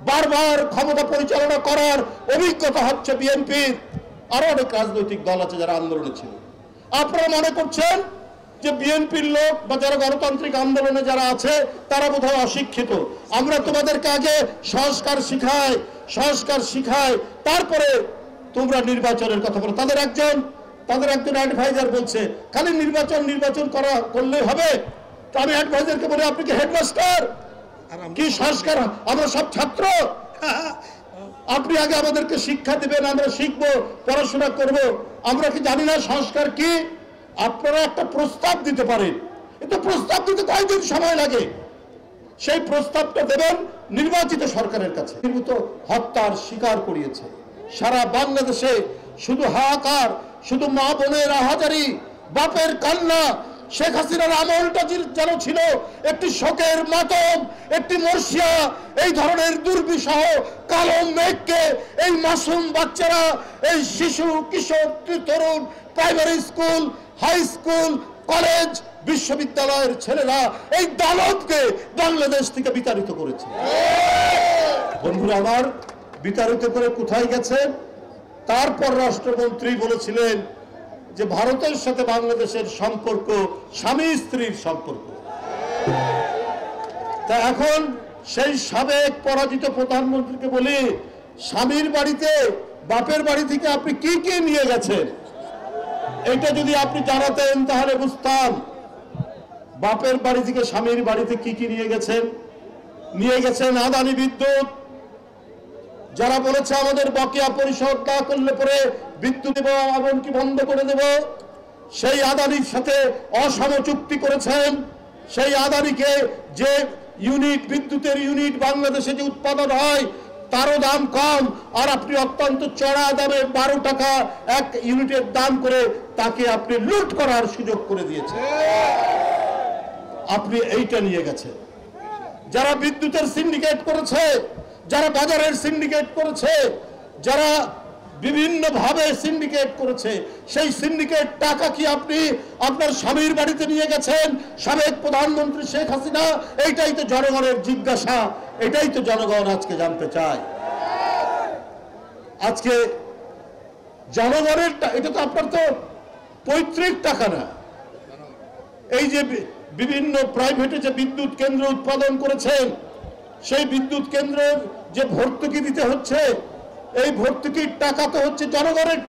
বারবার ক্ষমতা পরিচালনা করার অভিজ্ঞতা হচ্ছে বিএনপির। আরো অনেক রাজনৈতিক দল আছে যারা আন্দোলনে ছিল। আপনারা মনে করছেন যে বিএনপির লোক বা যারা গণতান্ত্রিক আন্দোলনে যারা আছে তারা বোধহয় অশিক্ষিত। আমরা তোমাদেরকে আগে সংস্কার শিখাই, তারপরে তোমরা নির্বাচনের কথা বলো। তাদের একজন অ্যাডভাইজার বলছে খালি নির্বাচন করলেই হবে। তো আমি অ্যাডভাইজারকে বলি, আপনি কি হেডমাস্টার? কি সংস্কার? আমরা সব ছাত্র। আপনি আগে আমাদেরকে শিক্ষা দিবেন, আমরা শিখবো, পড়াশোনা করব। আমরা কি জানি না সংস্কার কি? আপনারা একটা প্রস্তাব দিতে পারেন, কিন্তু প্রস্তাব দিতে কয়দিন সময় লাগে? সেই প্রস্তাবটা দেবেন নির্বাচিত সরকারের কাছে। হত্যার শিকার করিয়েছে সারা বাংলাদেশে। শুধু হাহাকার, শুধু মা বোনের আহাজারি, বাপের কান্না। শেখ হাসিনার আমলটা যেন ছিল একটি শোকের মাতম, একটি মর্শিয়া। এই ধরনের দুর্বিষহ কালো মেঘকে এই মাসুম বাচ্চারা, এই শিশু, কিশোর, তরুণ, primary school, high school, college, বিশ্ববিদ্যালয়ের ছেলেরা এই দানবকে বাংলাদেশ থেকে বিতাড়িত করেছে। বন্ধুরা আমার, বিতাড়িত করে কোথায় গেছে? তারপর রাষ্ট্রমন্ত্রী বলেছিলেন যে ভারতের সাথে বাংলাদেশের সম্পর্ক স্বামী স্ত্রীর সম্পর্ক। তা এখন সেই সাবেক পরাজিত প্রধানমন্ত্রীকে বলি, স্বামীর বাড়িতে, বাপের বাড়ি থেকে আপনি কি কি নিয়ে গেছেন? এটা যদি আপনি জানাতেন তাহলে বুঝতাম। বাপের বাড়ি থেকে স্বামীর বাড়িতে কি কি নিয়ে গেছেন? নিয়ে গেছেন আদানি বিদ্যুৎ। যারা বলেছে আমাদের বকেয়া পরিশোধ না করলে পরে বিদ্যুৎ দেব, এমনকি বন্ধ করে দেব, সেই আদানির সাথে অসম চুক্তি করেছেন। সেই আদানিকে যে বিদ্যুতের ইউনিট বাংলাদেশে যে উৎপাদন হয় তারও দাম কম, আর আপনি অত্যন্ত চড়া দামে 12 টাকা এক ইউনিটের দাম করে তাকে আপনি লুট করার সুযোগ করে দিয়েছেন। আপনি এইটা নিয়ে গেছেন। যারা বিদ্যুতের সিন্ডিকেট করেছে, যারা বাজারের সিন্ডিকেট করেছে, যারা বিভিন্ন ভাবে সিন্ডিকেট করেছে, সেই সিন্ডিকেট টাকা কি আপনি আপনার স্বামীর বাড়িতে নিয়ে গেছেন? সাবেক প্রধানমন্ত্রী শেখ হাসিনা। এইটাই তো জনগণের জিজ্ঞাসা, এটাই তো জনগণ আজকে জানতে চায়। আজকে জনগণের এটা তো আপনার তো পৈতৃক টাকা না। এই যে বিভিন্ন প্রাইভেটে যে বিদ্যুৎ কেন্দ্র উৎপাদন করেছেন, সেই বিদ্যুৎ কেন্দ্রের যে ভর্তুকি দিতে হচ্ছে, এই ভর্তুকির টাকা তো হচ্ছে জনগণের।